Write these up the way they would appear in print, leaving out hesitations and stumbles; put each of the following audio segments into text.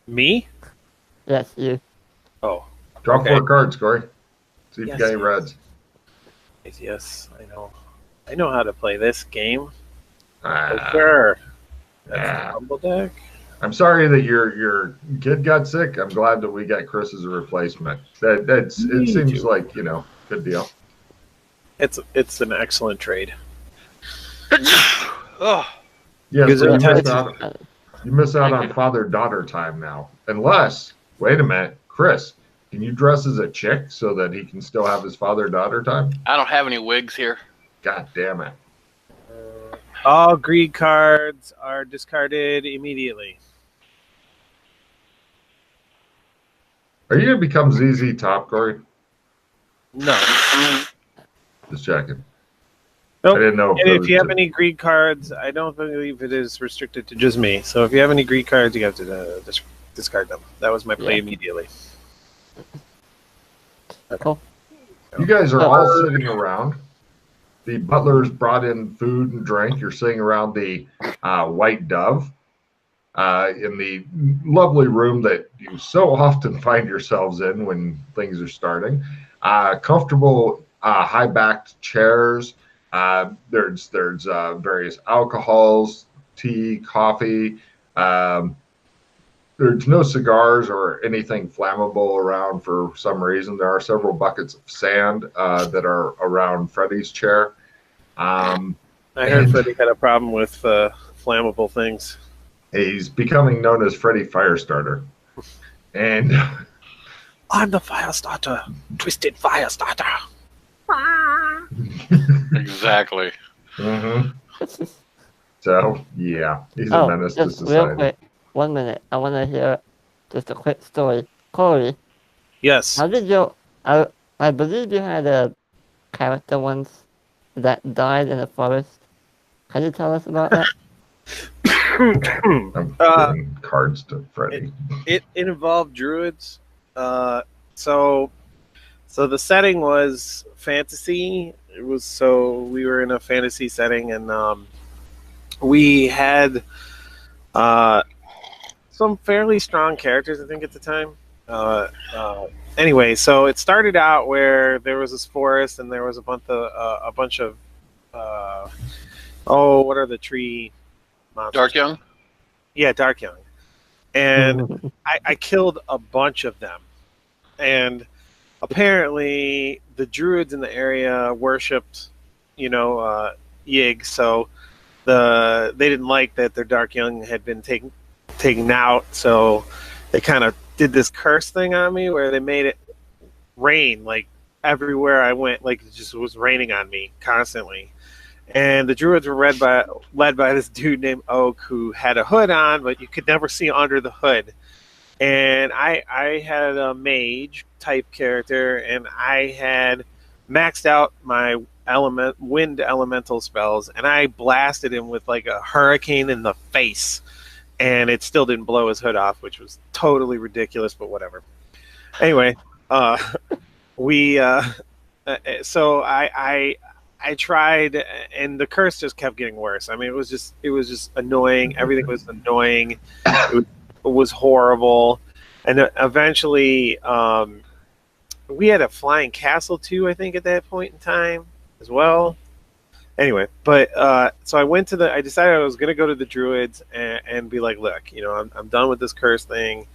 Me? Yes, you. Oh, Draw okay. 4 cards, Corey. See if you got Yes, any reds. yes, I know. I know how to play this game. For Ah, sure. That's the ah. humble deck. I'm sorry that your kid got sick. I'm glad that we got Chris as a replacement. It Me seems too. like good deal. It's an excellent trade. Oh, Yes, Because but it you miss touches. out. You miss out thank on you. father-daughter time now. Unless, wait a minute, Chris, can you dress as a chick so that he can still have his father-daughter time? I don't have any wigs here. God damn it! All greed cards are discarded immediately. Are you gonna become ZZ Top, Corey? No. Just checking. Nope. I didn't know And it if was you have any greed cards, I don't believe it is restricted to just me. So if you have any greed cards, you have to discard them. That was my play Yeah. immediately. Cool. You guys are Oh. all sitting around. The butlers brought in food and drink. You're sitting around the White Dove in the lovely room that you so often find yourselves in when things are starting. Comfortable high-backed chairs. There's various alcohols, tea, coffee. Um, there's no cigars or anything flammable around for some reason. There are several buckets of sand that are around Freddie's chair. I heard Freddie had a problem with flammable things. He's becoming known as Freddie Firestarter. And I'm the fire starter, twisted fire starter. Exactly. So, yeah, he's a menace to just real society. quick. 1 minute. I want to hear just a quick story. Corey, Yes. how did you... I believe you had a character once that died in a forest. Can you tell us about that? I'm giving cards to Freddie. It involved druids. So the setting was fantasy. It was we were in a fantasy setting, and we had some fairly strong characters, I think, at the time. Anyway, so it started out where there was this forest, and there was a bunch of what are the tree monsters? Dark Young? Yeah, Dark Young. And I killed a bunch of them. And apparently the druids in the area worshipped, Yig, so they didn't like that their Dark Young had been taken out, so they kind of did this curse thing on me where they made it rain like everywhere I went, like it just was raining on me constantly. And the druids were led by this dude named Oak, who had a hood on, but you could never see under the hood. And I had a mage type character, and I had maxed out my wind elemental spells, and I blasted him with like a hurricane in the face, and it still didn't blow his hood off, which was totally ridiculous, but whatever. Anyway, so I tried, and the curse just kept getting worse. I mean, it was just annoying. Everything was annoying. It was horrible, and eventually, we had a flying castle too, I think, at that point in time as well. Anyway, but so I decided I was going to go to the druids and be like, look, I'm done with this curse thing.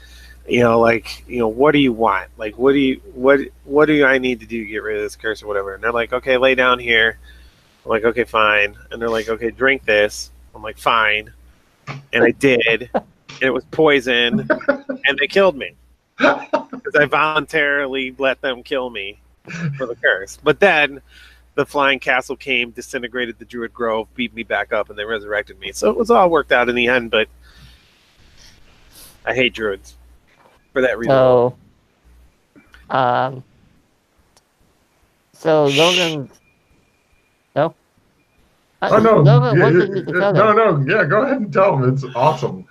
What do you want? Like, what do I need to do to get rid of this curse or whatever? And they're like, okay, lay down here. I'm like, okay, fine. And they're like, okay, drink this. I'm like, fine. And I did. And it was poison. And they killed me. Because I voluntarily let them kill me for the curse. But then the flying castle came, disintegrated the druid grove, beat me back up, and they resurrected me. So it was all worked out in the end, but I hate druids. For that reason. So Logan, no. Oh no! Logan, what did you tell them? No! Yeah, go ahead and tell him. It's awesome.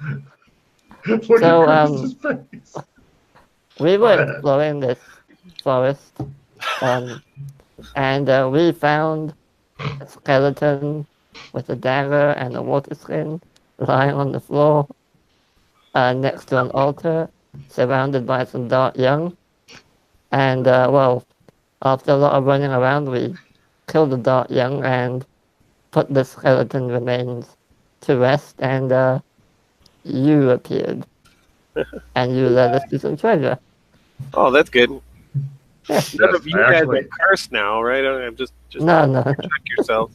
Look at Chris's face. We were exploring this forest, and we found a skeleton with a dagger and a water skin lying on the floor. next to an altar, surrounded by some dark young. And well, after a lot of running around, we killed the dark young and put the skeleton remains to rest. And you appeared, and you led us to some treasure. Oh, that's good. Yes. None of you guys actually, are cursed now, right? I'm just No. check yourselves.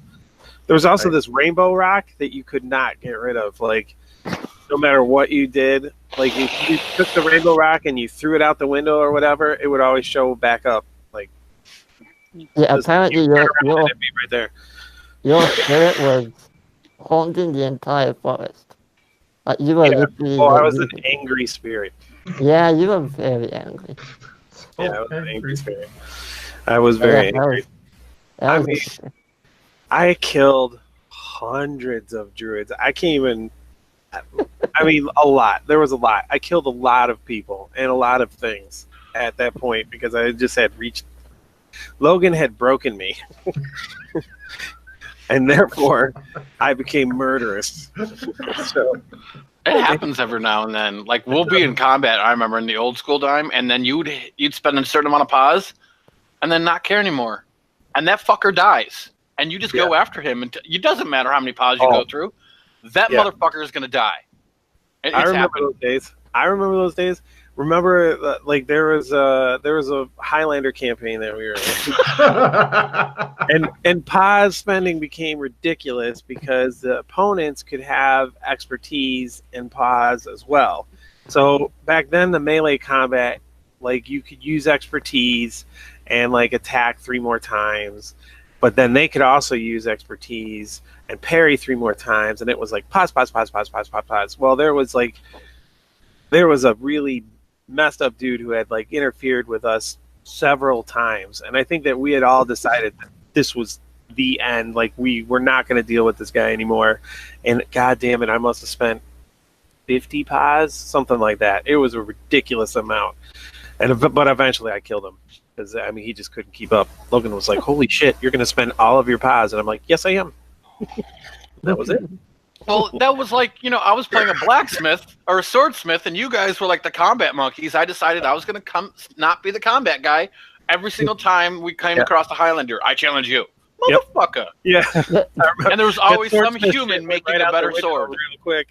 There was also this rainbow rock that you could not get rid of. Like, no matter what you did, like if you took the rainbow rock and you threw it out the window or whatever, it would always show back up. Like, Yeah, just- apparently you turn around your and it'd be right there. your spirit was haunting the entire forest. Like you were Yeah. literally. Oh, I like, was an angry spirit. Yeah, you were very angry. Yeah, I was an angry spirit. I was very angry. That was I mean, I killed hundreds of druids. I can't even. I mean, a lot. There was a lot. I killed a lot of people and a lot of things at that point because I just had reached. Logan had broken me, and therefore I became murderous. So It happens every now and then. Like we'll be in combat. I remember in the old school time, and then you'd spend a certain amount of pause, and then not care anymore, and that fucker dies, and you just go after him, and it doesn't matter how many pauses you go through. That motherfucker is gonna die. It's I remember happened. those days. Remember, like there was a Highlander campaign that we were in, and pause spending became ridiculous because the opponents could have expertise in pause as well. So back then, the melee combat, like you could use expertise and like attack 3 more times, but then they could also use expertise and parry 3 more times, and it was like pause. Well, there was a really messed up dude who had like interfered with us several times, and I think that we had all decided that this was the end. Like we were not going to deal with this guy anymore, and god damn it, I must have spent 50 pause, something like that. It was a ridiculous amount, but eventually I killed him because I mean he just couldn't keep up. Logan was like, "Holy shit, you're going to spend all of your pause," and I'm like, "Yes, I am." That was it. Well, that was like, I was playing a blacksmith or a swordsmith, and you guys were like the combat monkeys. I decided I was going to not be the combat guy. Every single time we came across a Highlander, I challenge you. Motherfucker. Yeah. And there was always some human making a better sword. Real quick.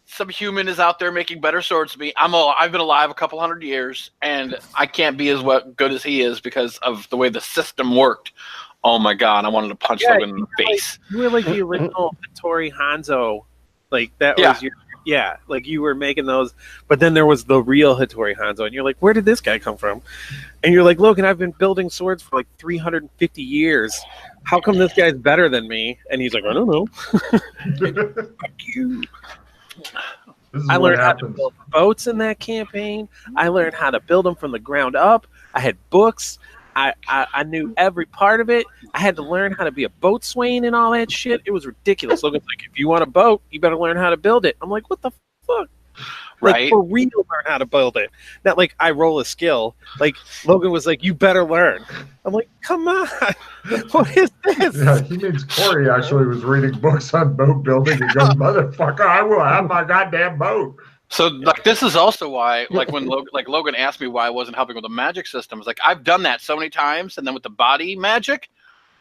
Some human is out there making better swords than me. I've been alive a couple hundred years, and I can't be as good as he is because of the way the system worked. Oh my god, I wanted to punch Logan in the face. You were like the original Hattori Hanzo. Like that was your like you were making those, but then there was the real Hattori Hanzo, and you're like, where did this guy come from? And you're like, Logan, I've been building swords for like 350 years. How come this guy's better than me? And he's like, I don't know. Fuck you. I learned how to build boats in that campaign. I learned how to build them from the ground up. I had books. I knew every part of it. I had to learn how to be a boatswain and all that shit. It was ridiculous. Logan's like, if you want a boat, you better learn how to build it. I'm like, what the fuck? Like, right? For real, learn how to build it. Not like I roll a skill. Like Logan was like, you better learn. I'm like, come on. What is this? Yeah, he means Corey actually was reading books on boat building and goes, motherfucker, I will have my goddamn boat. So like this is also why like when Logan asked me why I wasn't helping with the magic system, it's like I've done that so many times, and then with the body magic,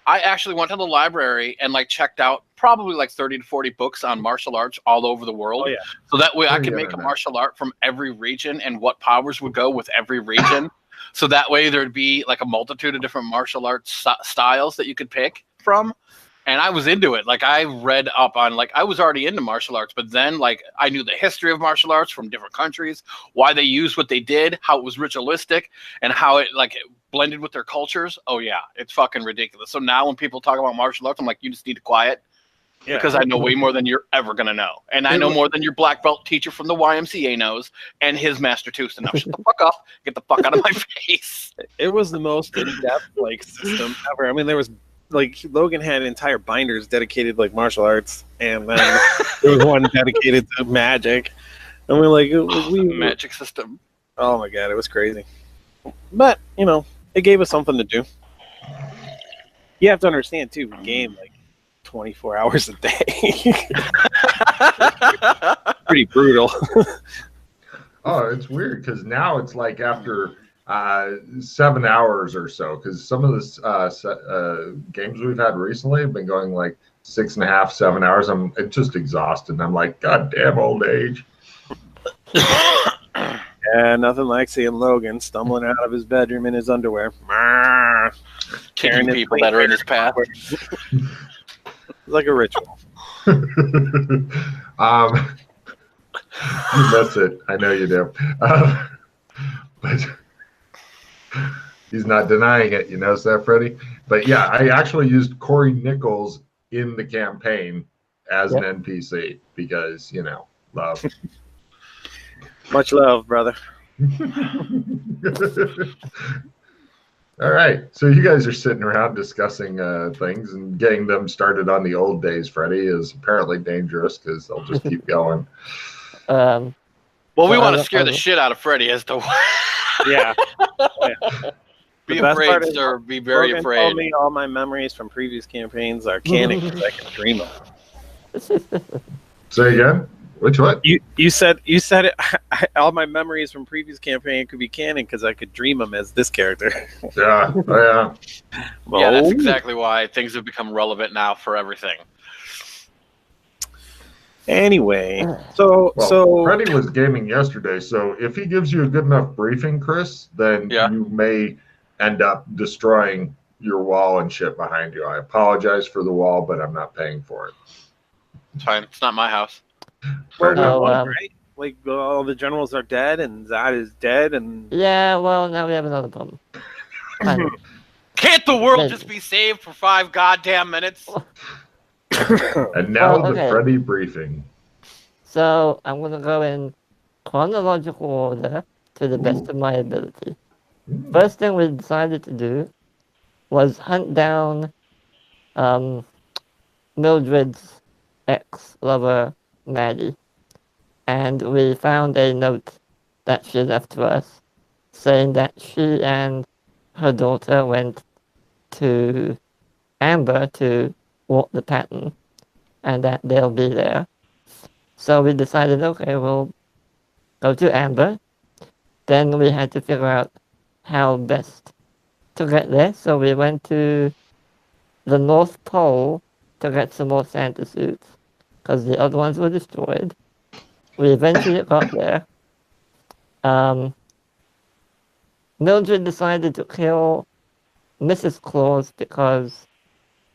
I actually went to the library and like checked out probably like 30 to 40 books on martial arts all over the world. Oh, yeah. So that way I could make a martial art from every region and what powers would go with every region. So that way there'd be like a multitude of different martial arts styles that you could pick from. And I was into it. Like I read up on I was already into martial arts, but then like I knew the history of martial arts from different countries, why they used what they did, how it was ritualistic, and how it blended with their cultures. Oh yeah, it's fucking ridiculous. So now when people talk about martial arts, I'm like, you just need to quiet. Yeah. Because I know way more than you're ever gonna know. And I know more than your black belt teacher from the YMCA knows and his master tooth. Now shut the fuck up, get the fuck out of my face. It was the most in-depth system ever. I mean, there was Logan had entire binders dedicated martial arts, and then there was one dedicated to magic. And we're like, magic system. Oh my god, it was crazy. But it gave us something to do. You have to understand too, we game 24 hours a day. pretty brutal. Oh, it's weird because now it's like after 7 hours or so. Because some of the games we've had recently have been going like 6.5, 7 hours. I'm just exhausted. And I'm like, God damn old age. Yeah, nothing like seeing Logan stumbling out of his bedroom in his underwear. Kicking people that are in his path. Like a ritual. You miss it. I know you do. But he's not denying it. You notice that, Freddie? But yeah, I actually used Corey Nichols in the campaign as an NPC because, love. Much love, brother. All right. So you guys are sitting around discussing things and getting them started on the old days. Freddie is apparently dangerous because they'll just keep going. Well, we want to scare the shit out of Freddie as to yeah. Be afraid, sir. Be very afraid. Told me all my memories from previous campaigns are canon because I can dream them. Say again? Which what? You said it. All my memories from previous campaign could be canon because I could dream them as this character. Yeah. Well, yeah, that's exactly why things have become relevant now for everything. Anyway, so Freddie was gaming yesterday, so if he gives you a good enough briefing, Chris, then you may end up destroying your wall and shit behind you. I apologize for the wall, but I'm not paying for it. It's fine. It's not my house. Right? Like all the generals are dead, and Zod is dead, and yeah. Well, now we have another problem. Can't the world just be saved for 5 goddamn minutes? And now the Freddie briefing. So I'm going to go in chronological order to the best of my ability. First thing we decided to do was hunt down Mildred's ex-lover, Maddie. And we found a note that she left to us saying that she and her daughter went to Amber to walk the pattern and that they'll be there. So we decided, okay, we'll go to Amber. Then we had to figure out how best to get there. So we went to the North Pole to get some more Santa suits because the other ones were destroyed. We eventually got there. Mildred decided to kill Mrs. Claus because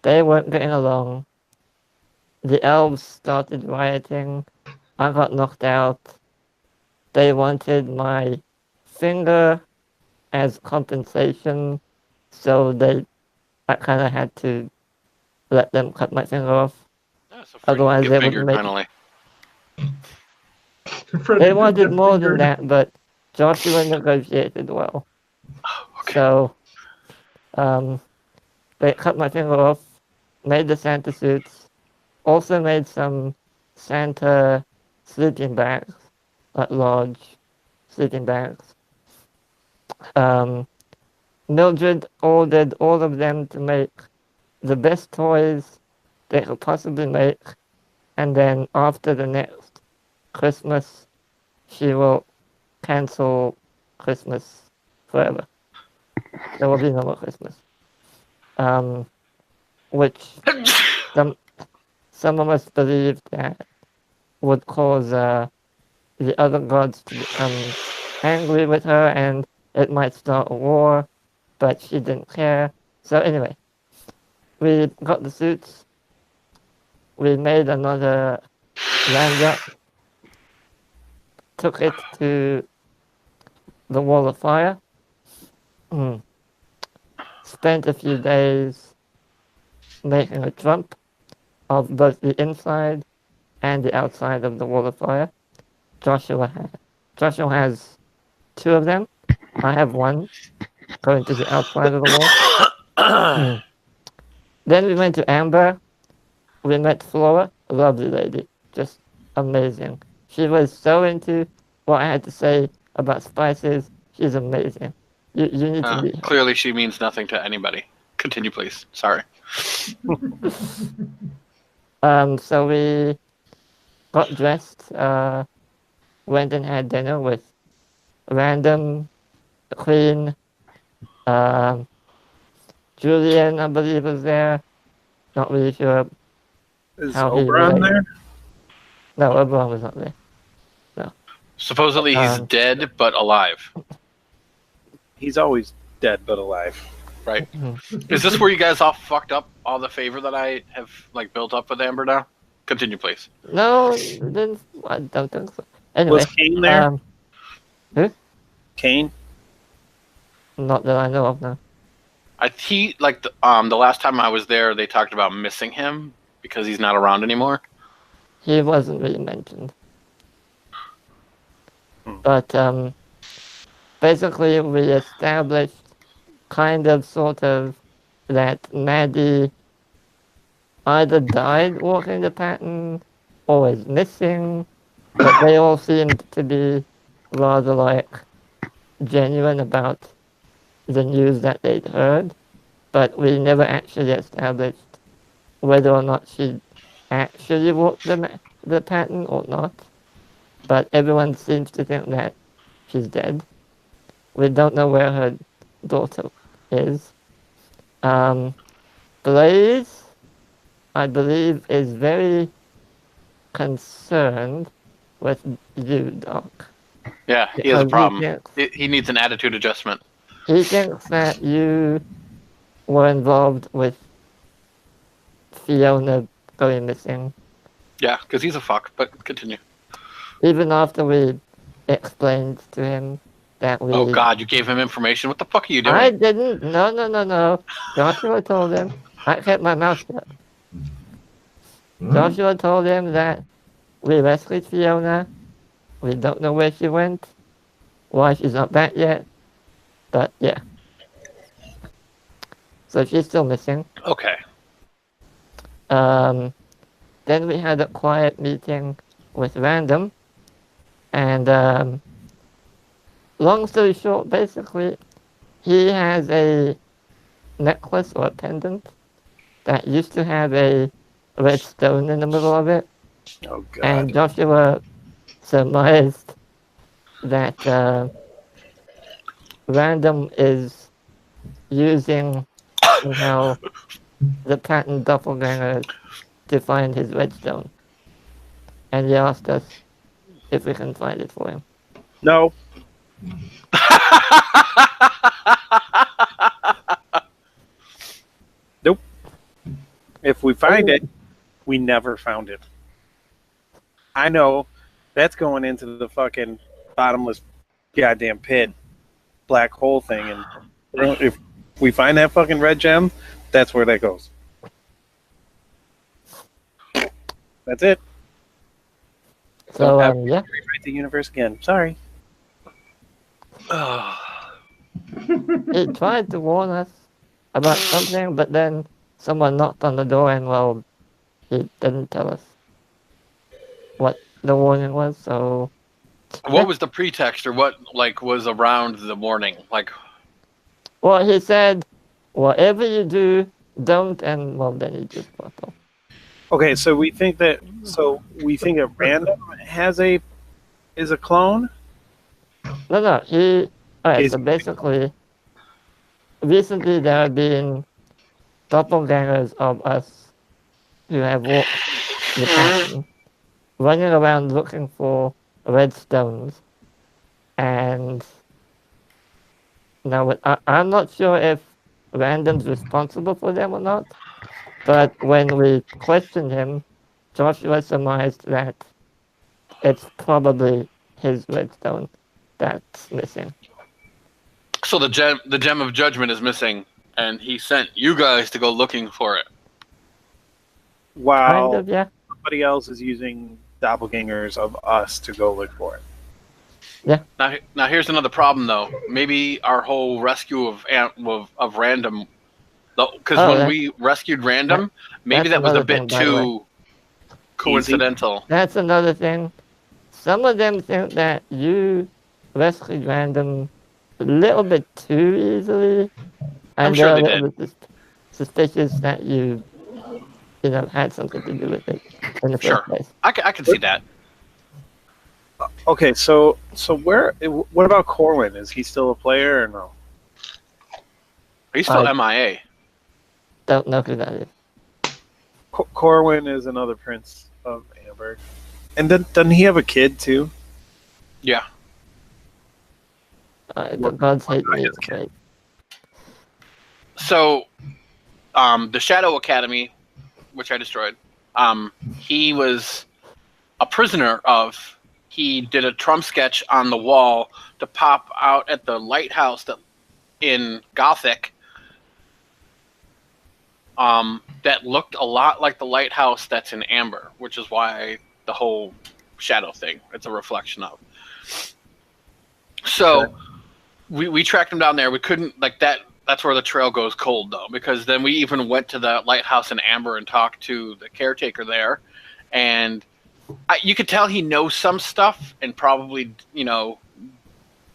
they weren't getting along. The elves started rioting. I got knocked out. They wanted my finger as compensation, so I kind of had to let them cut my finger off. Otherwise, they wouldn't make it. They wanted more than that, but Joshua negotiated well. Okay. So, they cut my finger off, made the Santa suits, also made some Santa sleeping bags, like large sleeping bags. Mildred ordered all of them to make the best toys they could possibly make, and then after the next Christmas, she will cancel Christmas forever. There will be no more Christmas. Which some of us believed that would cause the other gods to become angry with her and it might start a war, but she didn't care. So anyway, we got the suits. We made another lanyard, took it to the Wall of Fire, spent a few days making a trump of both the inside and the outside of the Wall of Fire. Joshua has 2 of them. I have 1 going to the outside of the wall. Then we went to Amber. We met Flora, a lovely lady, just amazing. She was so into what I had to say about spices. She's amazing. You need to meet her. Clearly she means nothing to anybody. Continue, please. Sorry. So we got dressed, went and had dinner with Random, Queen, Julian, I believe, was there. Not really sure Is how he Oberon related. there? No, Oberon was not there. Supposedly he's dead but alive. He's always dead but alive. Right. Mhm. Is this where you guys all fucked up all the favor that I have like built up with Amber now? Continue, please. No, I don't think so. Anyway, Was Kane there? Who? Kane? Not that I know of, no. He like the last time I was there, they talked about missing him because he's not around anymore. He wasn't really mentioned. But basically we established kind of sort of that Maddie either died walking the pattern or is missing, but they all seemed to be rather like genuine about the news that they'd heard, but we never actually established whether or not she actually walked the pattern or not. But everyone seems to think that she's dead. We don't know where her daughter is. Blaze, I believe, is very concerned with you, Doc. Yeah, he has a Because problem. He needs an attitude adjustment. He thinks that you were involved with Fiona going missing. Yeah, because he's a fuck, but continue. Even after we explained to him that we... Oh god, you gave him information? What the fuck are you doing? I didn't. No. Joshua told him. I kept my mouth shut. Joshua told him that we rescued Fiona. We don't know where she went. Why she's not back yet. But yeah. So she's still missing. Okay. Then we had a quiet meeting with Random. And long story short, basically, he has a necklace or a pendant that used to have a red stone in the middle of it. Oh, God. And Joshua surmised that Random is using somehow the pattern doppelganger to find his redstone. And he asked us if we can find it for him. No. Nope. If we find it, we never found it. I know that's going into the fucking bottomless goddamn pit, black hole thing, and if we find that fucking red gem, that's where that goes. That's it. So, yeah. Rewrite the universe again. Sorry. He tried to warn us about something, but then someone knocked on the door and, well, he didn't tell us what the warning was, so... What was the pretext, or what, like, was around the warning? Like... Well, he said, whatever you do, don't, and, well, then he just fucked off. Okay, so we think that Random is a clone? No, alright, so basically, recently there have been doppelgangers of us who have walked the pattern, running around looking for redstones, and now I'm not sure if Random's responsible for them or not, but when we questioned him, Joshua surmised that it's probably his redstone that's missing. So the gem of judgment is missing, and he sent you guys to go looking for it. Wow. Kind of, yeah. Somebody else is using doppelgangers of us to go look for it. Yeah. Now here's another problem, though. Maybe our whole rescue of Random, because when we rescued Random, maybe that was a bit too coincidental. That's another thing. Some of them think that you rescued Random a little bit too easily, and I'm sure they're they a little bit suspicious that you had something to do with it in the Sure. first place. I can see that. Okay, so what about Corwin? Is he still a player or no? He's still I- MIA. Don't know who that is. Corwin is another prince of Amber. And doesn't he have a kid too? Yeah. The gods hate me. his kid? Right? So, the Shadow Academy, which I destroyed, he was a prisoner of. He did a Trump sketch on the wall to pop out at the lighthouse that in Gothic. That looked a lot like the lighthouse that's in Amber, which is why the whole shadow thing. It's a reflection of. So, we tracked him down there. We couldn't like that. That's where the trail goes cold, though, because then we even went to the lighthouse in Amber and talked to the caretaker there, and you could tell he knows some stuff and probably,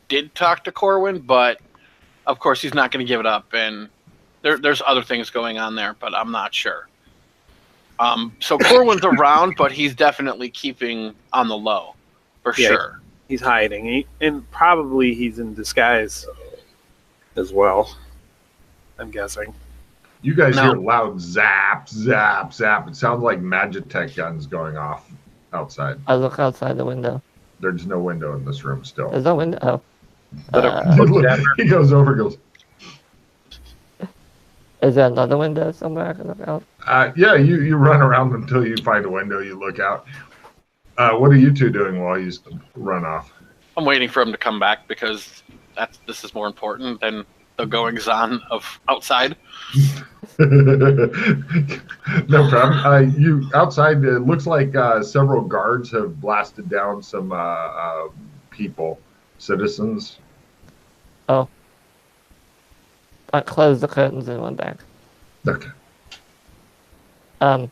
did talk to Corwin, but of course he's not going to give it up, and there's other things going on there, but I'm not sure. So Corwin's around, but he's definitely keeping on the low, for sure. He's hiding, and probably he's in disguise as well. I'm guessing. You guys hear loud zap, zap, zap. It sounds like Magitech guns going off outside. I look outside the window. There's no window in this room still. There's no window. He goes over, goes, Is there another window somewhere I can look out? yeah, you run around until you find a window, you look out. What are you two doing while you run off? I'm waiting for him to come back because this is more important than the goings on of outside. No problem. You outside. It looks like several guards have blasted down some people, citizens. Oh. I closed the curtains and went back. Okay.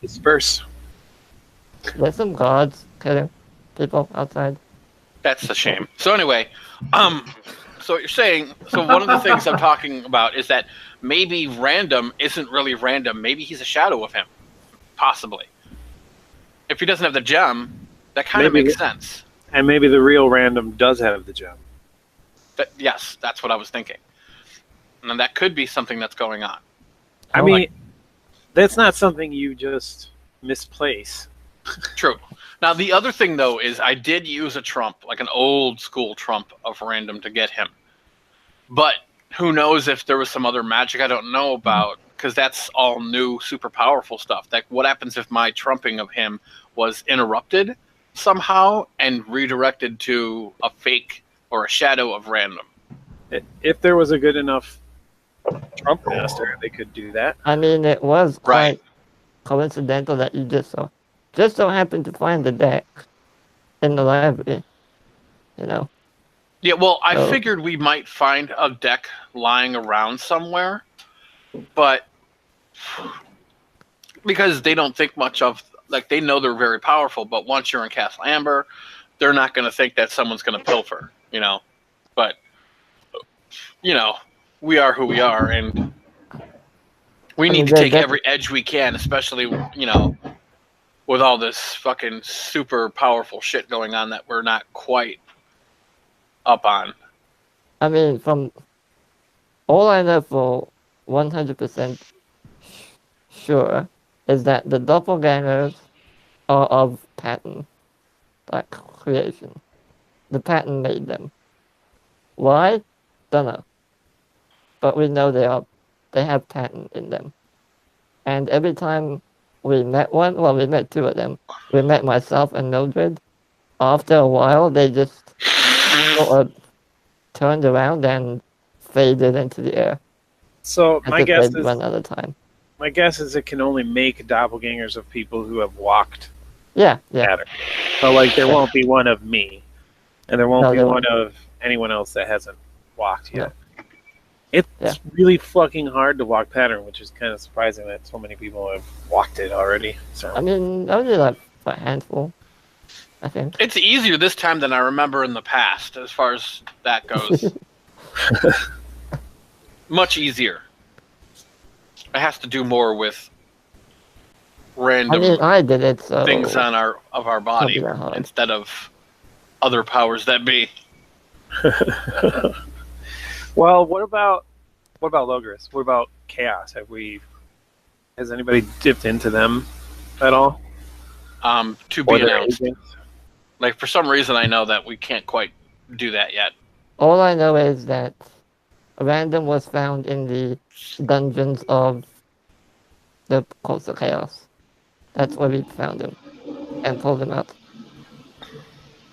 Disperse. There's some guards killing people outside. That's a shame. So anyway, so what you're saying, so one of the things I'm talking about is that maybe random isn't really random. Maybe he's a shadow of him, possibly. If he doesn't have the gem, that kind of makes sense. And maybe the real random does have the gem. Yes, that's what I was thinking. And that could be something that's going on. I mean, that's not something you just misplace. True. Now, the other thing, though, is I did use a trump, like an old school trump of random to get him. But who knows if there was some other magic I don't know about, because that's all new, super powerful stuff. Like, what happens if my trumping of him was interrupted somehow and redirected to a fake or a shadow of random? If there was a good enough Trump master, they could do that. I mean, it was quite coincidental that you just so happened to find the deck in the library, Yeah, well, I figured we might find a deck lying around somewhere, but because they don't think much of, like, they know they're very powerful, but once you're in Castle Amber, they're not going to think that someone's going to pilfer, but, we are who we are, and we need to take every edge we can, especially, with all this fucking super powerful shit going on that we're not quite up on. I mean, from all I know for 100% sure is that the doppelgangers are of pattern, like creation. The pattern made them. Why? Don't know. But we know they have pattern in them. And every time we met one, well, we met two of them. We met myself and Mildred. After a while, they just sort of turned around and faded into the air. So my guess is run out of time. My guess is it can only make doppelgangers of people who have walked. Yeah. Pattern. So like there won't be one of me, and there won't be one of anyone else that hasn't walked yet. It's really fucking hard to walk pattern, which is kind of surprising that so many people have walked it already. So I mean, only like a handful, I think. It's easier this time than I remember in the past, as far as that goes. Much easier. It has to do more with random I did it, so things on our body Can't be that hard. instead of other powers that be. Well, what about Logris? What about Chaos? Has anybody dipped into them at all? To be Or their announced. agents? Like, for some reason, I know that we can't quite do that yet. all I know is that Random was found in the dungeons of the Courts of Chaos. That's where we found him and pulled him out.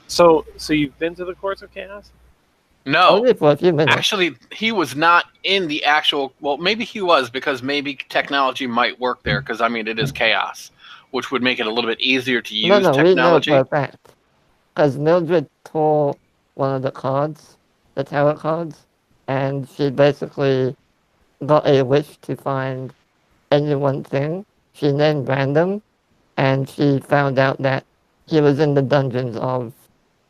So you've been to the Courts of Chaos? No. Only for a few minutes. Actually, he was not in the actual. Well, maybe he was, because maybe technology might work there. Because I mean, it is chaos, which would make it a little bit easier to use no, technology. we know for a fact. Because Mildred tore one of the cards, the tarot cards, and she basically got a wish to find any one thing. She named Random, and she found out that he was in the dungeons of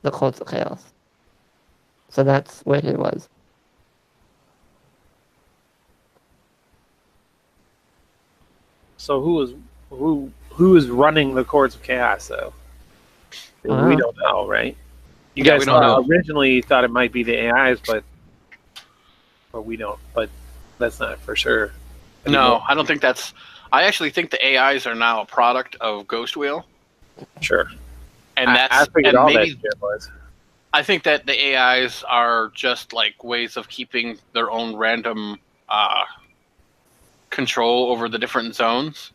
the Courts of Chaos. So that's where he was. So who is running the Courts of Chaos though? We don't know, right? You Yeah, guys we don't know. originally thought it might be the AIs, but we don't. But that's not for sure. No, I don't think that's. I actually think the AIs are now a product of Ghost Wheel, Sure. and I figured and all maybe that shit was. I think that the AIs are just like ways of keeping their own random control over the different zones,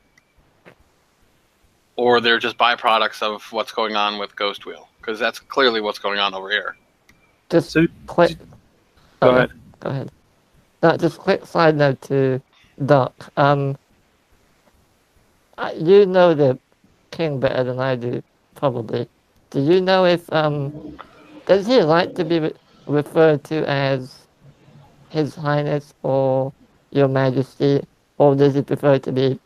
or they're just byproducts of what's going on with Ghost Wheel, because that's clearly what's going on over here. Just So quick. go ahead. Go ahead. No, just quick side note to Doc. You know the king better than I do, probably. Do you know if does he like to be referred to as His Highness or Your Majesty, or does he prefer to be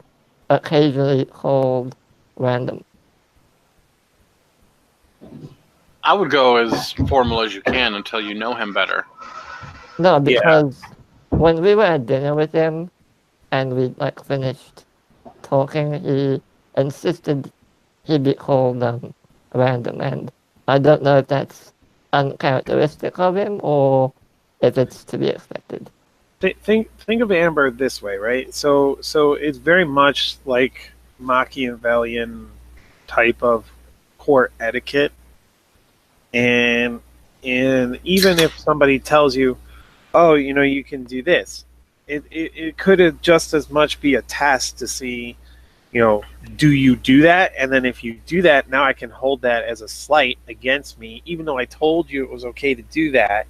occasionally called Random? I would go as formal as you can until you know him better. No, because when we were at dinner with him and we finished talking, he insisted he be called Random, and I don't know if that's uncharacteristic of him or if it's to be expected. Think of Amber this way, right? So it's very much like Machiavellian type of court etiquette, and even if somebody tells you, oh, you can do this, it could just as much be a test to see, do you do that? And then if you do that, now I can hold that as a slight against me, even though I told you it was okay to do that,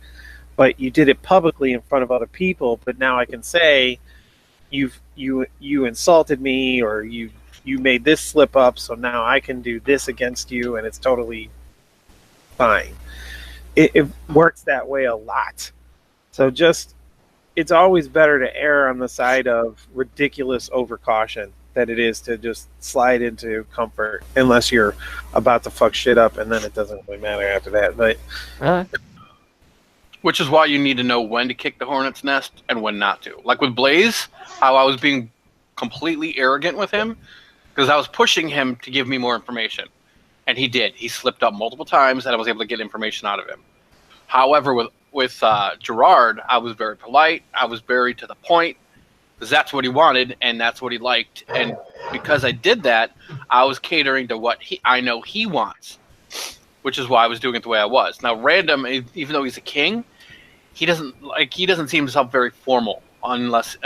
but you did it publicly in front of other people. But now I can say you insulted me, or you made this slip up, so now I can do this against you, and it's totally fine. It works that way a lot. So it's always better to err on the side of ridiculous overcaution than it is to just slide into comfort, unless you're about to fuck shit up, and then it doesn't really matter after that. But which is why you need to know when to kick the hornet's nest and when not to. Like with Blaze, how I was being completely arrogant with him because I was pushing him to give me more information. And he did. He slipped up multiple times, and I was able to get information out of him. However, with Gerard, I was very polite. I was very to the point, because that's what he wanted and that's what he liked. And because I did that, I was catering to what I know he wants, which is why I was doing it the way I was. Now, Random, even though he's a king, he doesn't see himself very formal unless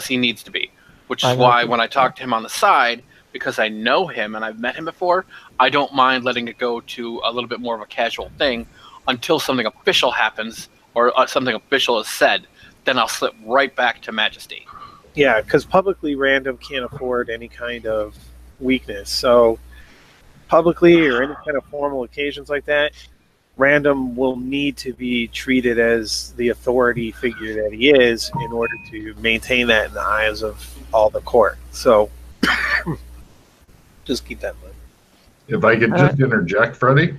he needs to be. Which is why when I talk to him on the side, because I know him and I've met him before, I don't mind letting it go to a little bit more of a casual thing until something official happens or something official is said. Then I'll slip right back to Majesty. Yeah, because publicly Random can't afford any kind of weakness. So publicly or any kind of formal occasions like that, Random will need to be treated as the authority figure that he is in order to maintain that in the eyes of all the court. So just keep that in mind. If I could just interject, Freddie.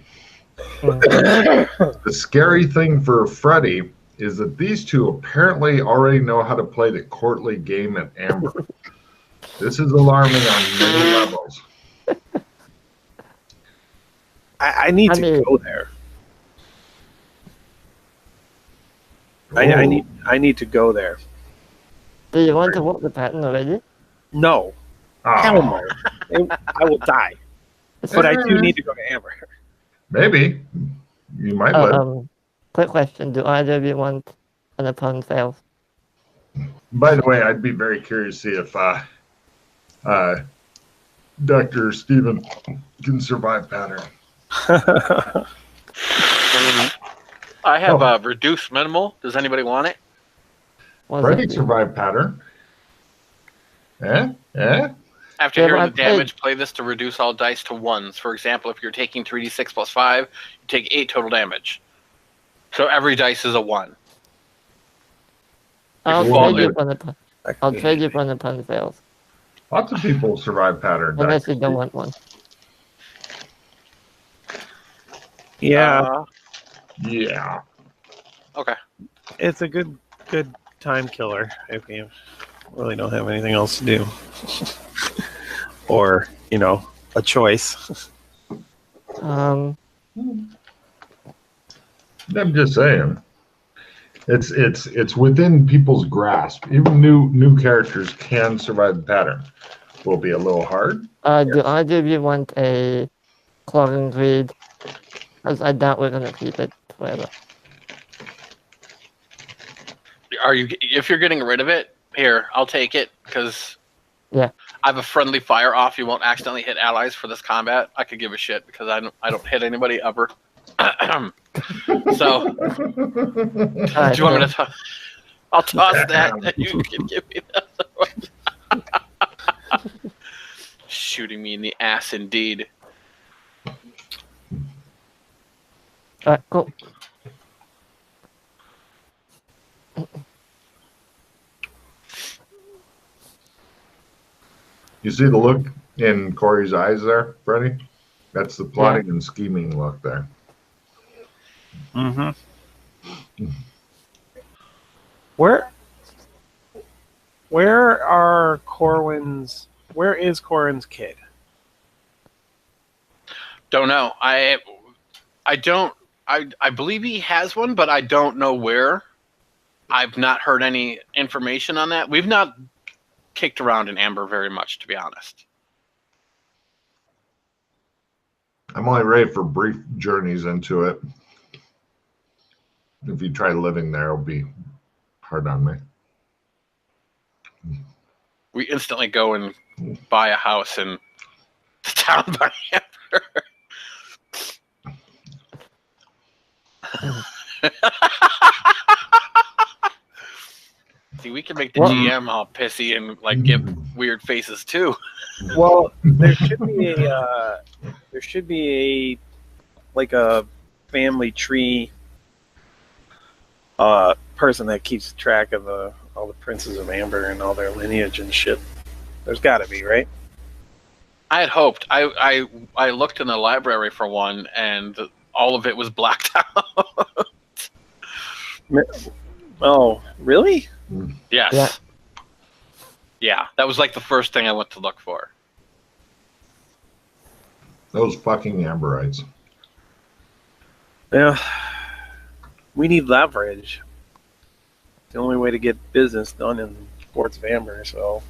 The scary thing for Freddie is that these two apparently already know how to play the courtly game at Amber. This is alarming on many levels. I need to go there. I need to go there. Do you want to walk the pattern already? No. Hell no. I will die. But I do need to go to Amber. Maybe. You might live. Quick question. Do either of you want an upon fails? By the way, I'd be very curious to see if Dr. Stephen can survive pattern. I have a reduced minimal. Does anybody want it? Freddy survived pattern. After hearing the damage, play this to reduce all dice to ones. For example, if you're taking 3d6 plus 5, you take 8 total damage. So every dice is a 1. I'll trade you for an upon fails. Lots of people survive pattern. Unless you don't want one. Yeah. Yeah. Okay. It's a good time killer if you really don't have anything else to do. Or, a choice. I'm just saying. It's within people's grasp. Even new characters can survive the pattern. Will be a little hard. Do either of you want a clogging greed? Because I doubt we're gonna keep it forever. If you're getting rid of it, here, I'll take it, because I have a friendly fire off. You won't accidentally hit allies for this combat. I could give a shit because I don't hit anybody ever. So, do you want me to toss? I'll toss that, and you can give me that. Shooting me in the ass, indeed. Alright, cool. You see the look in Corey's eyes there, Freddie? That's the plotting and scheming look there. Mm-hmm. Where is Corwin's kid? Don't know. I believe he has one, but I don't know where. I've not heard any information on that. We've not kicked around in Amber very much, to be honest. I'm only ready for brief journeys into it. If you try living there, it'll be hard on me. We instantly go and buy a house in the town by Amber. See, we can make the GM all pissy and give weird faces too. Well, there should be a family tree person that keeps track of all the princes of Amber and all their lineage and shit. There's got to be, right? I had hoped. I looked in the library for one, and all of it was blacked out. Oh, really? Yes. Yeah, that was the first thing I went to look for. Those fucking Amberites. Yeah. We need leverage. The only way to get business done in Ports of Amber, so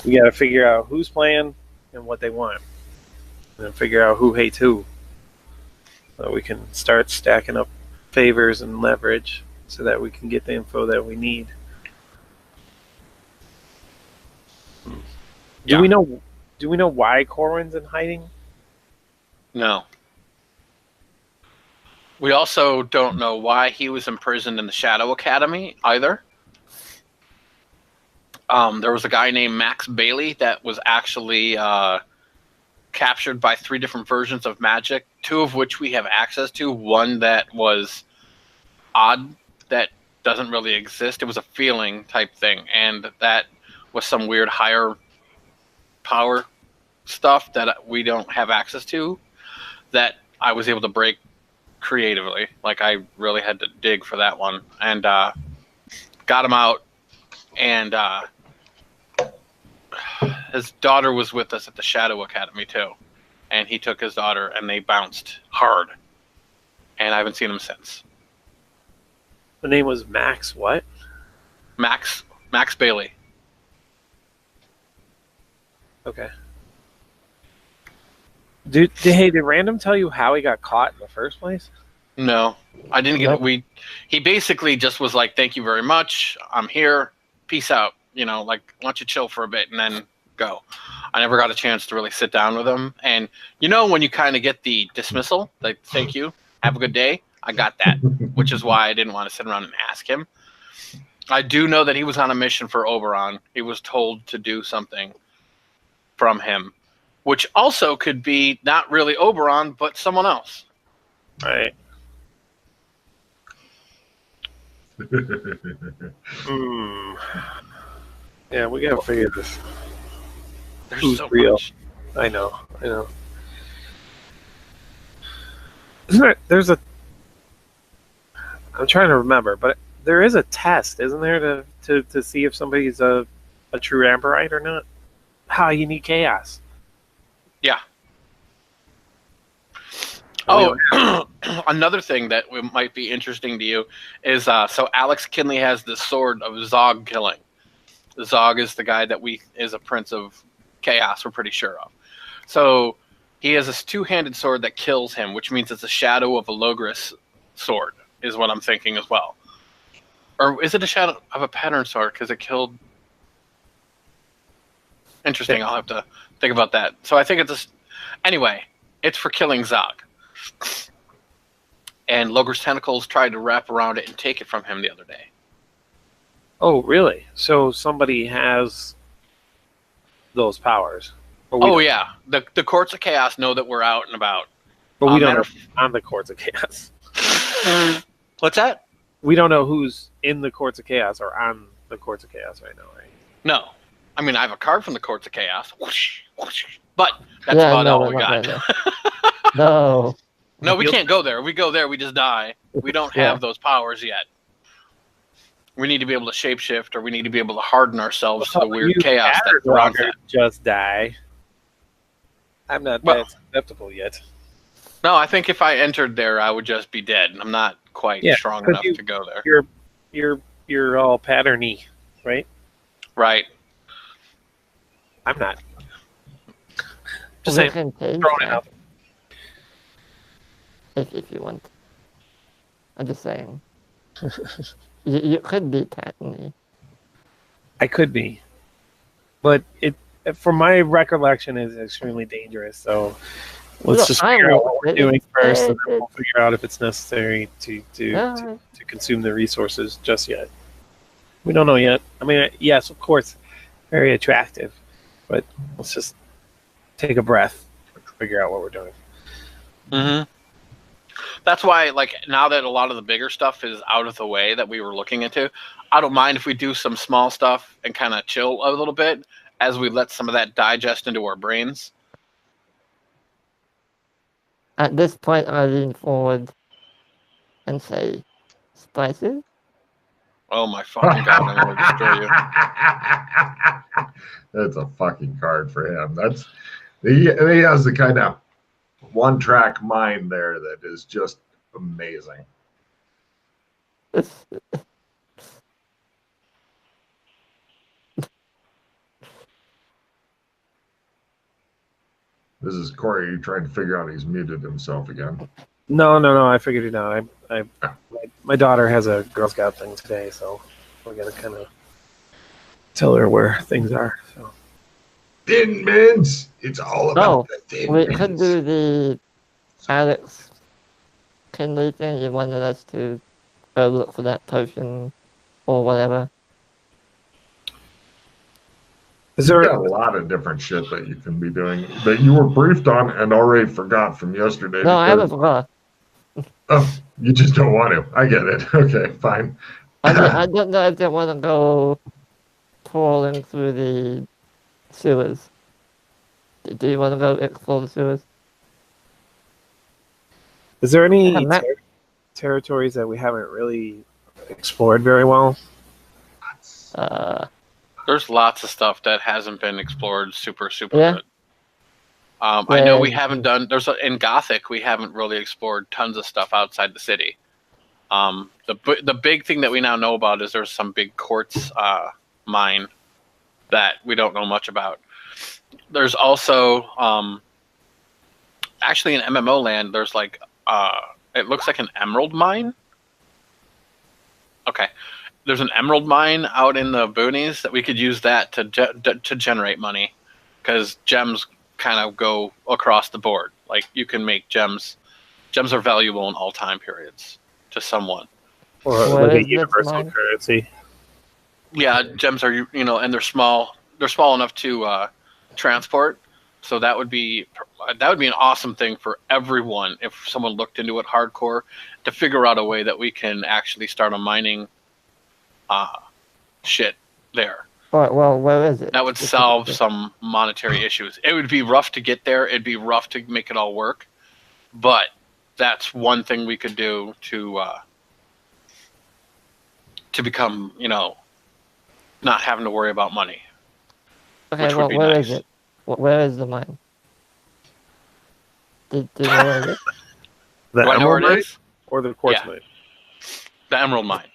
we got to figure out who's playing and what they want, and then figure out who hates who, so we can start stacking up favors and leverage so that we can get the info that we need. Yeah. Do we know why Corwin's in hiding? No. We also don't know why he was imprisoned in the Shadow Academy either. There was a guy named Max Bailey that was actually captured by 3 different versions of magic, 2 of which we have access to. One that was odd, that doesn't really exist. It was a feeling type thing, and that was some weird higher power stuff that we don't have access to, that I was able to break creatively. I really had to dig for that one, and got him out, and his daughter was with us at the Shadow Academy too, and he took his daughter, and they bounced hard, and I haven't seen him since. The name was Max what? Max Bailey. Okay. Did Random tell you how he got caught in the first place? No, I didn't get Nope. it. He basically just was like, "Thank you very much. I'm here. Peace out." You know, like, why don't you chill for a bit and then go. I never got a chance to really sit down with him. And you know, when you kind of get the dismissal, like, "Thank you, have a good day," I got that, which is why I didn't want to sit around and ask him. I do know that he was on a mission for Oberon. He was told to do something from him, which also could be not really Oberon, but someone else. Right. Yeah, we gotta figure this. There's Who's so real? much. I know. Isn't there? There's a. I'm trying to remember, but there is a test, isn't there, to see if somebody's a true Amberite or not? How you need chaos. Yeah. Oh, another thing that might be interesting to you is so Alex Kinley has the sword of Zog killing. Zog is the guy that is a prince of chaos, we're pretty sure of. So he has this two-handed sword that kills him, which means it's a shadow of a Logris sword, is what I'm thinking as well. Or is it a shadow of a pattern sword because it killed... Interesting, I'll have to think about that. So I think it's anyway, it's for killing Zog. And Logris tentacles tried to wrap around it and take it from him the other day. Oh, really? So somebody has those powers? Oh, yeah. The Courts of Chaos know that we're out and about. But we don't know on the Courts of Chaos. What's that? We don't know who's in the Courts of Chaos or on the Courts of Chaos right now, right? No. I mean, I have a card from the Courts of Chaos. Whoosh, whoosh. But that's about all we got. No. No, we can't go there. If we go there, we just die. We don't have those powers yet. We need to be able to shapeshift, or we need to be able to harden ourselves to the weird chaos that surrounds that. Just die. I'm not that susceptible yet. No, I think if I entered there, I would just be dead. I'm not quite strong enough to go there. You're all patterny, right? Right. I'm not. Just saying. Throwing it out. If you want. I'm just saying. you could be patently. I could be. But it, from my recollection, is extremely dangerous. So let's just figure out what we're doing first, and then we'll figure out if it's necessary to consume the resources just yet. We don't know yet. I mean, yes, of course, very attractive. But let's just take a breath and figure out what we're doing. Mm-hmm. That's why, like, now that a lot of the bigger stuff is out of the way that we were looking into, I don't mind if we do some small stuff and kind of chill a little bit as we let some of that digest into our brains. At this point, I lean forward and say, spices? Oh my fucking god, I'm going to destroy you. That's a fucking card for him. He has the kind of one-track mind there that is just amazing. This is Corey trying to figure out he's muted himself again. No. I figured it out. My daughter has a Girl Scout thing today, so we're gonna kind of tell her where things are. So. Thin mints. It's all about the thin mints. We could do the Alex Kinley thing. You wanted us to go look for that potion or whatever. Is there a lot of different shit that you can be doing that you were briefed on and already forgot from yesterday? No, I haven't forgot. Oh, you just don't want to. I get it. Okay, fine. I don't know if they want to go crawling through the sewers. Do you want to go explore the sewers? Is there any territories that we haven't really explored very well? There's lots of stuff that hasn't been explored super Yeah. good. I know we Yeah. haven't done. In Gothic, we haven't really explored tons of stuff outside the city. The big thing that we now know about is there's some big quartz mine that we don't know much about. There's also actually in MMO land. There's like it looks like an emerald mine. Okay, there's an emerald mine out in the boonies that we could use that to generate money, because gems kind of go across the board. Like you can make gems. Gems are valuable in all time periods to someone. Or What like a is this universal mine? currency. Yeah, gems are, and they're small. They're small enough to transport. So that would be an awesome thing for everyone if someone looked into it hardcore to figure out a way that we can actually start a mining shit there. Well, where is it? That would solve some monetary issues. It would be rough to get there. It'd be rough to make it all work. But that's one thing we could do to become, not having to worry about money. Okay, which would well, be where nice. is it? Where is the mine? Do you know where it is? The Do I know where emerald it mine is? or the quartz Yeah. mine? The emerald mine.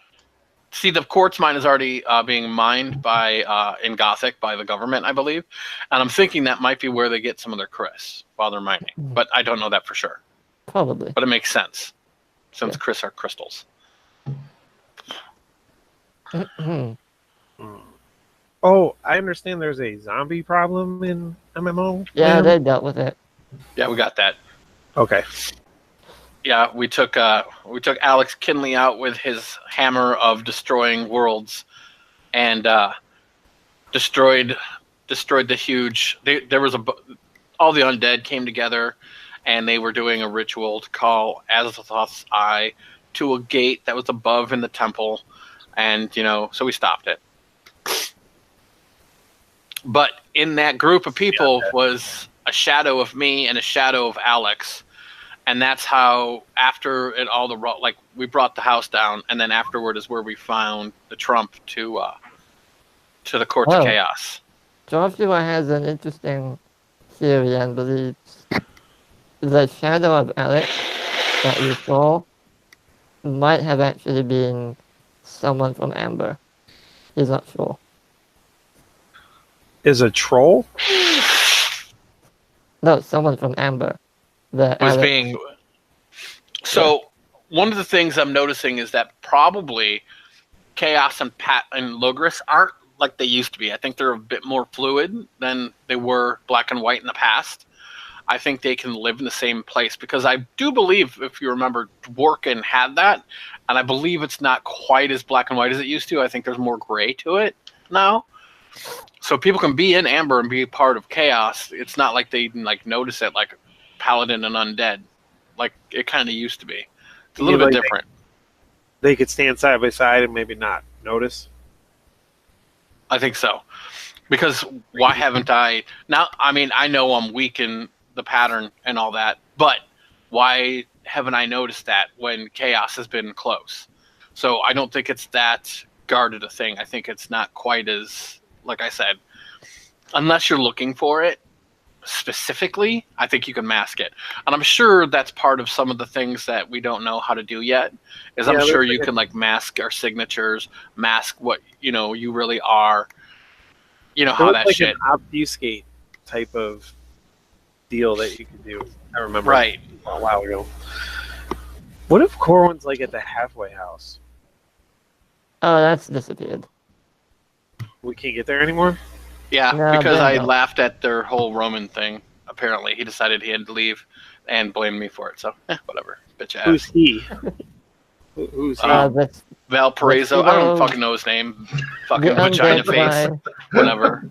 See, the quartz mine is already being mined by in Gothic by the government, I believe, and I'm thinking that might be where they get some of their Chris while they're mining, but I don't know that for sure. Probably. But it makes sense since Yeah. Chris are crystals. Oh, I understand there's a zombie problem in MMO. Yeah, land? they dealt with it. Yeah, we got that. Okay. Yeah, we took Alex Kinley out with his hammer of destroying worlds, and destroyed the huge. There was all the undead came together, and they were doing a ritual to call Azathoth's eye to a gate that was above in the temple, and so we stopped it. But in that group of people was a shadow of me and a shadow of Alex. And that's how, after it all, we brought the house down, and then afterward is where we found the trump to the Court of Chaos. Joshua has an interesting theory and believes the shadow of Alex that you saw might have actually been someone from Amber. He's not sure. Is a troll? No, someone from Amber. The Was Alex. being so. One of the things I'm noticing is that probably Chaos and Pat and Logris aren't like they used to be. I think they're a bit more fluid than they were black and white in the past. I think they can live in the same place because I do believe, if you remember, Dworkin had that, and I believe it's not quite as black and white as it used to. I think there's more gray to it now. So people can be in Amber and be part of Chaos. It's not like they notice it like Paladin and Undead, like it kind of used to be. It's a little bit different. They could stand side by side and maybe not notice. I think so. Because why haven't I now? I mean, I know I'm weak in the pattern and all that, but why haven't I noticed that when Chaos has been close? So I don't think it's that guarded a thing. I think it's not quite as, like I said, unless you're looking for it specifically, I think you can mask it. And I'm sure that's part of some of the things that we don't know how to do yet, is I'm sure you can mask our signatures, mask what, you really are, how that shit. An obfuscate type of deal that you can do. I remember right a while ago. What if Corwin's like at the halfway house? Oh, that's disappeared. We can't get there anymore? Yeah, No, because I Brando. laughed at their whole Roman thing. Apparently, he decided he had to leave and blamed me for it. So, whatever. Bitch ass. Who's he? Who's he? That's Valparaiso. I don't fucking know his name. Fucking vagina face. Whatever.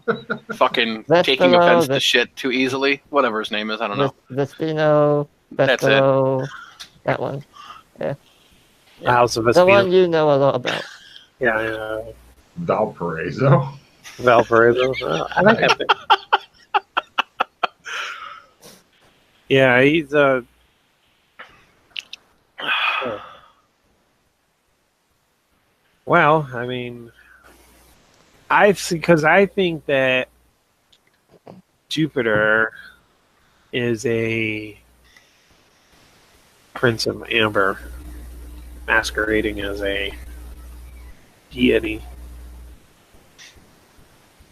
Fucking taking offense to shit too easily. Whatever his name is, I don't know. Vestino. That's it. That one. Yeah. The House of The Vespino. one you know a lot about. Yeah. Valparaiso. Valparaiso. I like that thing. Yeah, he's Well, I mean, I see, because I think that Jupiter is a Prince of Amber masquerading as a deity.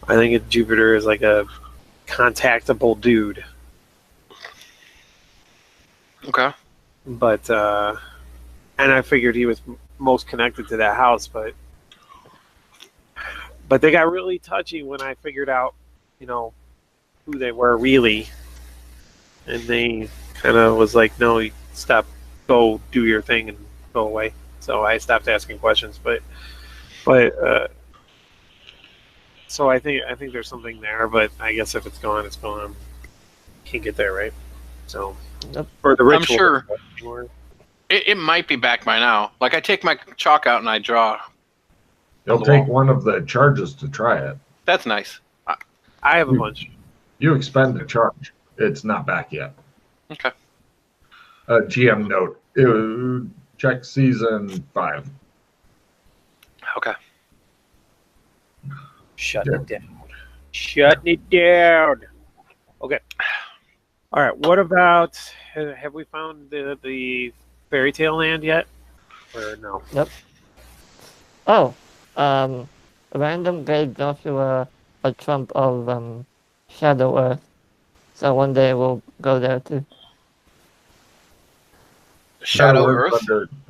I think Jupiter is like a contactable dude. Okay. But and I figured he was most connected to that house, but they got really touchy when I figured out, who they were really, and they kind of was like, "No, you stop, go do your thing and go away." So I stopped asking questions, but so I think there's something there, but I guess if it's gone, it's gone. Can't get there, right? So, or the ritual. I'm sure it might be back by now. Like, I take my chalk out and I draw. You'll take one of the charges to try it. That's nice. I have a bunch. You expend the charge. It's not back yet. Okay. GM note. Check season 5. Okay. Shutting it down. Shutting it down. Okay. All right. What about? Have we found the fairy tale land yet? Or no? Yep. Oh, Random gave Joshua a trump of Shadow Earth, so one day we'll go there too. Shadow Earth?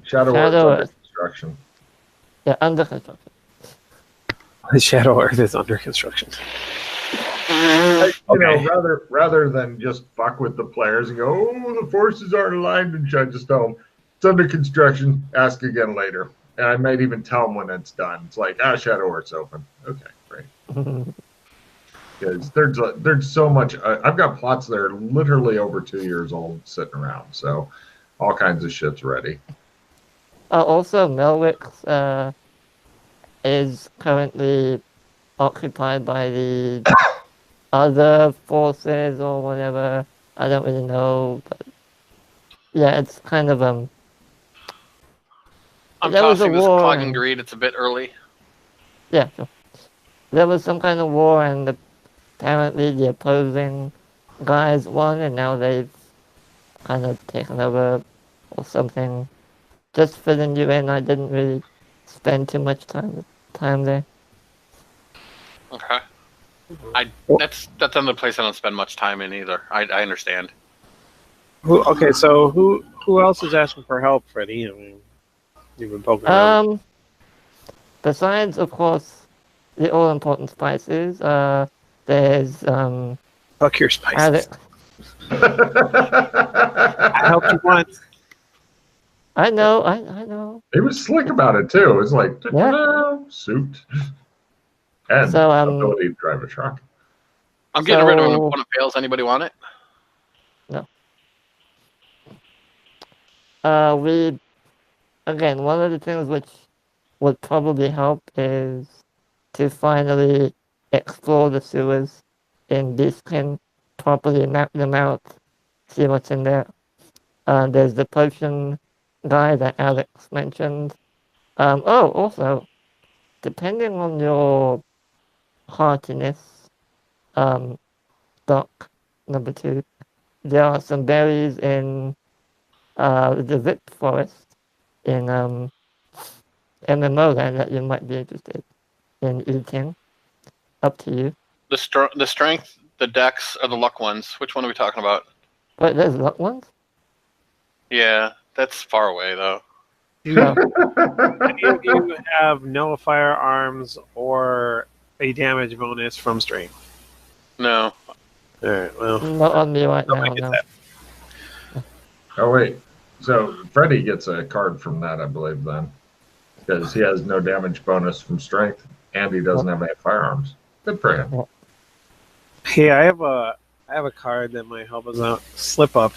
Shadow Earth under construction. Yeah, under construction. Shadow Earth is under construction. Rather than just fuck with the players and go, oh, the forces aren't aligned in Shudgestone. It's under construction. Ask again later. And I might even tell them when it's done. It's like, Shadow Earth's open. Okay, great. Because there's so much. I've got plots that are literally over 2 years old sitting around. So all kinds of shit's ready. Also, Melwick's is currently occupied by the other forces or whatever. I don't really know, but yeah, it's kind of I'm there was a tossing this war clogging and- greed. It's a bit early. yeah, sure. There was some kind of war, and apparently the opposing guys won, and now they've kind of taken over or something. Just filling you in, I didn't really spend too much time there. Okay. That's another place I don't spend much time in either. I understand. Okay, so who else is asking for help, Freddie? I mean, you've been poking around. Besides, of course, the all-important spices, there's Fuck your spices. Alex. I helped you once. I know. He was slick about it too. It was like, Yeah. suit. And So, ability to drive a truck. I'm getting rid of an opponent fails. Anybody want it? No. Again, one of the things which would probably help is to finally explore the sewers in Beastkin, properly map them out, see what's in there. There's the potion guy that Alex mentioned. Also, depending on your heartiness, doc number 2, there are some berries in the Vip Forest in MMO land that you might be interested in eating. Up to you. The strength, the dex, or the luck ones? Which one are we talking about? Wait, there's luck ones? Yeah, that's far away though. Any of you have no firearms or a damage bonus from strength? No. All right. Well, Not on me right now. nobody gets No. that. Oh, wait. So Freddy gets a card from that, I believe, then. Because he has no damage bonus from strength, and he doesn't have any firearms. Good for him. Hey, I have a card that might help us out. Slip up.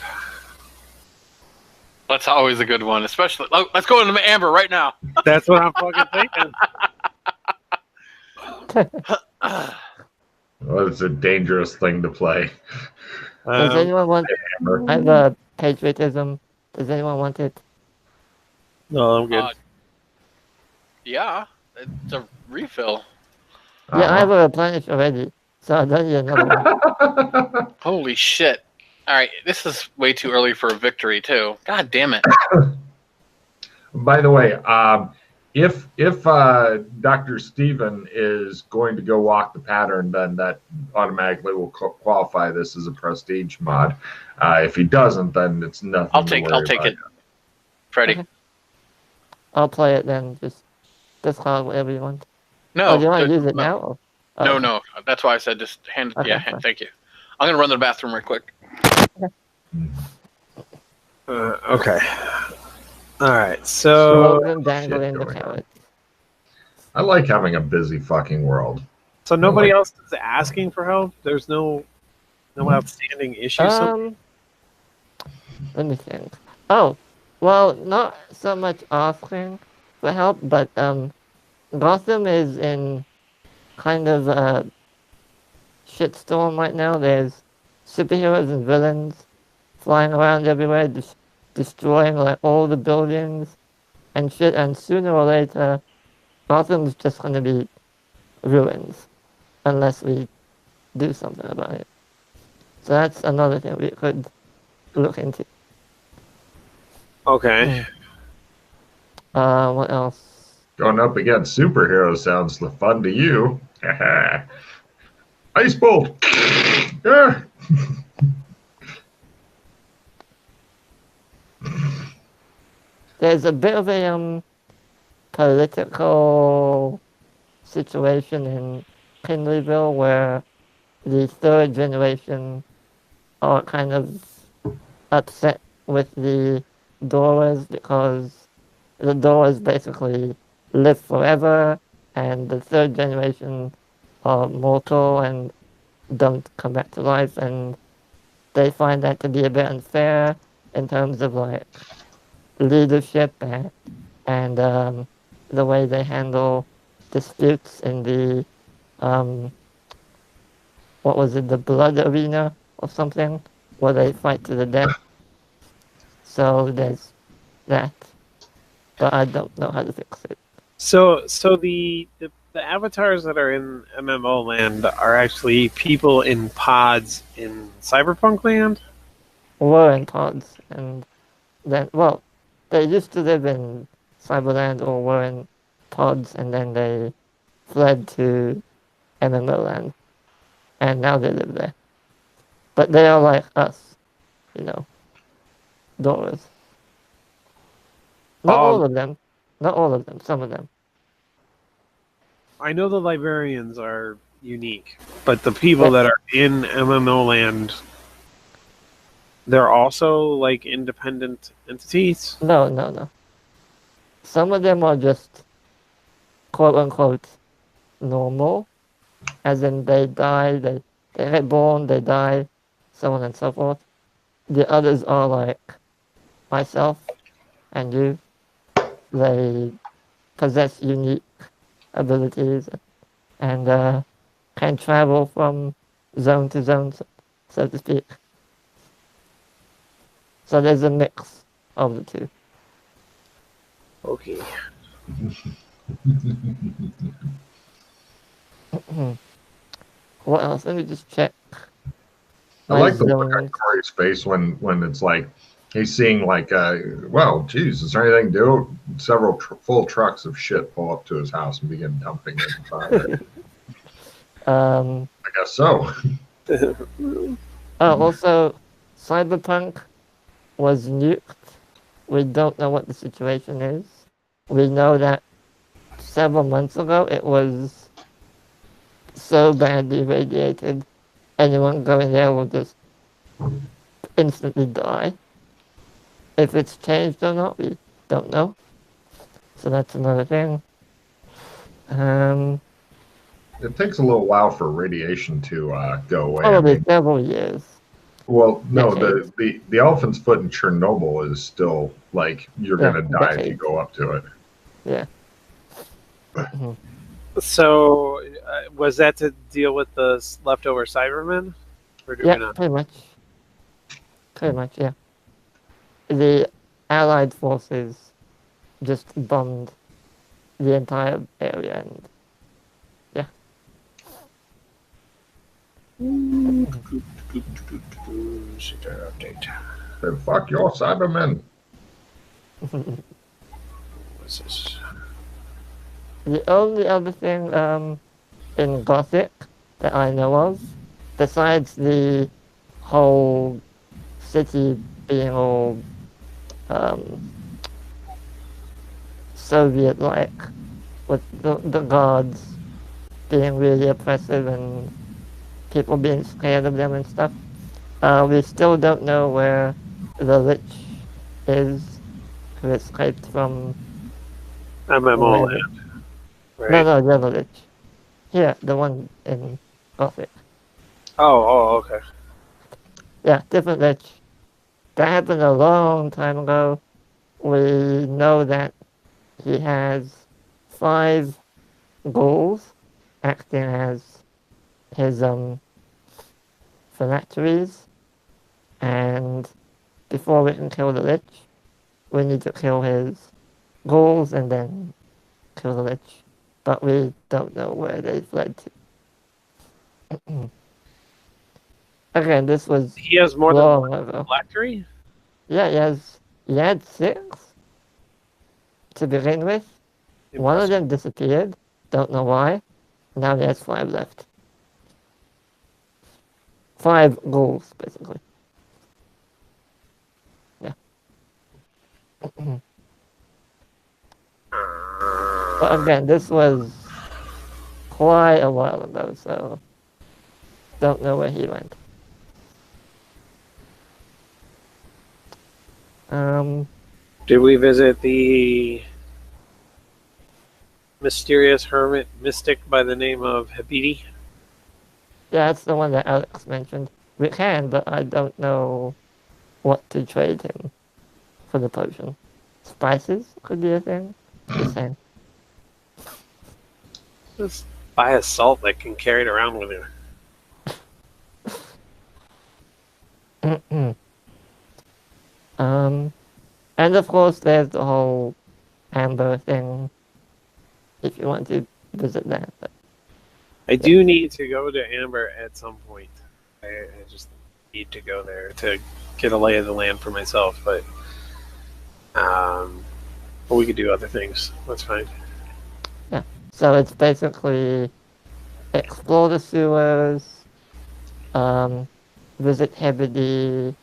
That's always a good one, especially. Let's go into Amber right now. That's what I'm fucking thinking. Well, it's a dangerous thing to play. Does anyone want? Hammer. I have a patriotism. Does anyone want it? No, I'm good. Yeah, it's a refill. Yeah, I have a replenish already, so I don't need another one. Holy shit. All right, this is way too early for a victory, too. God damn it. By the way, if Dr. Steven is going to go walk the pattern, then that automatically will qualify this as a prestige mod. If he doesn't, then it's nothing. I'll take about it. Freddy. Okay. I'll play it then. Just call it whatever you want. No. Oh, do you want to use it now? Or? Oh, No. That's why I said just hand it. Okay, Yeah, fine. thank you. I'm going to run to the bathroom right quick. Okay. All right. So Dangling the carrot. I like having a busy fucking world. So nobody else is asking for help? There's no outstanding issues? Let me think. Oh, well, not so much asking for help, but Gotham is in kind of a shitstorm right now. There's superheroes and villains flying around everywhere, destroying like all the buildings and shit, and sooner or later, Gotham's just gonna be ruins unless we do something about it. So that's another thing we could look into. Okay. What else? Going up against superheroes sounds fun to you. Ice Bolt! Yeah. There's a bit of a political situation in Kinleyville where the third generation are kind of upset with the Doors because the Doors basically live forever and the third generation are mortal and don't come back to life, and they find that to be a bit unfair in terms of like leadership and the way they handle disputes in the what was it, the blood arena or something, where they fight to the death. So there's that, but I don't know how to fix it. So the avatars that are in MMO land are actually people in pods in Cyberpunk land? We're in pods, and then, well, they used to live in Cyberland or were in pods, and then they fled to MMO land, and now they live there. But they are like us, Doors. Not all of them. Not all of them. Some of them. I know the librarians are unique, but the people that are in MMO land, they're also like independent entities? No. Some of them are just quote unquote normal, as in they die, they get born, they die, so on and so forth. The others are like myself and you. They possess unique abilities and can travel from zone to zone, so to speak. So there's a mix of the two. Okay. What else? Let me just check. I like the look on Corey's face when it's like he's seeing like, well, geez, is there anything to do? Several full trucks of shit pull up to his house and begin dumping it in front of it. I guess so. Also, Cyberpunk was nuked. We don't know what the situation is. We know that several months ago it was so badly radiated, anyone going there will just instantly die. If it's changed or not, we don't know. So that's another thing. It takes a little while for radiation to go away. Probably several years. Well, no, the elephant's foot in Chernobyl is still like you're gonna die if you go up to it. Yeah. So, was that to deal with the leftover Cybermen? Or do we not? Pretty much. Pretty much, yeah. The Allied forces just bombed the entire area, and yeah. Secret update. Then fuck your Cybermen. What's this? The only other thing in Gothic that I know of, besides the whole city being all Soviet-like, with the guards being really oppressive and people being scared of them and stuff, we still don't know where the Lich is, who escaped from... MMO where- land, right? No, the other Lich. Here, the one in Gothic. Oh, okay. Yeah, different Lich. That happened a long time ago. We know that he has 5 ghouls acting as his phylacteries, and before we can kill the Lich, we need to kill his ghouls and then kill the Lich. But we don't know where they fled to. Again, this was He has more than long one ago. phylactery? Yeah, he had 6 to begin with. One of them disappeared. Don't know why. Now he has 5 left. 5 ghouls, basically. Yeah. But again, this was quite a while ago, so don't know where he went. Did we visit the mysterious hermit mystic by the name of Habiti? Yeah, that's the one that Alex mentioned. We can, but I don't know what to trade him for the potion. Spices could be a thing. Just saying. Just buy a salt that can carry it around with you. And of course, there's the whole Amber thing. If you want to visit that, but I do need to go to Amber at some point. I just need to go there to get a lay of the land for myself, but we could do other things. That's fine. yeah. So it's basically explore the sewers, visit Hebrides,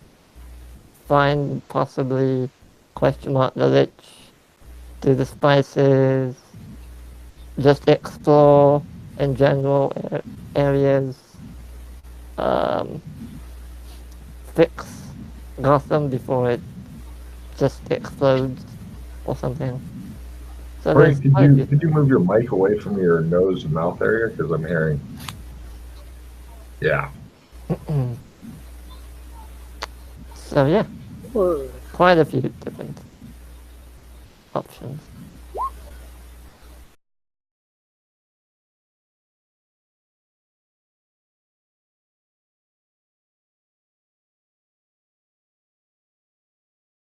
find possibly the Lich, do the spices, just explore in general areas, fix Gotham before it just explodes or something. So Frank, there's could you move your mic away from your nose and mouth area? Because I'm hearing. Yeah. So yeah, quite a few different options.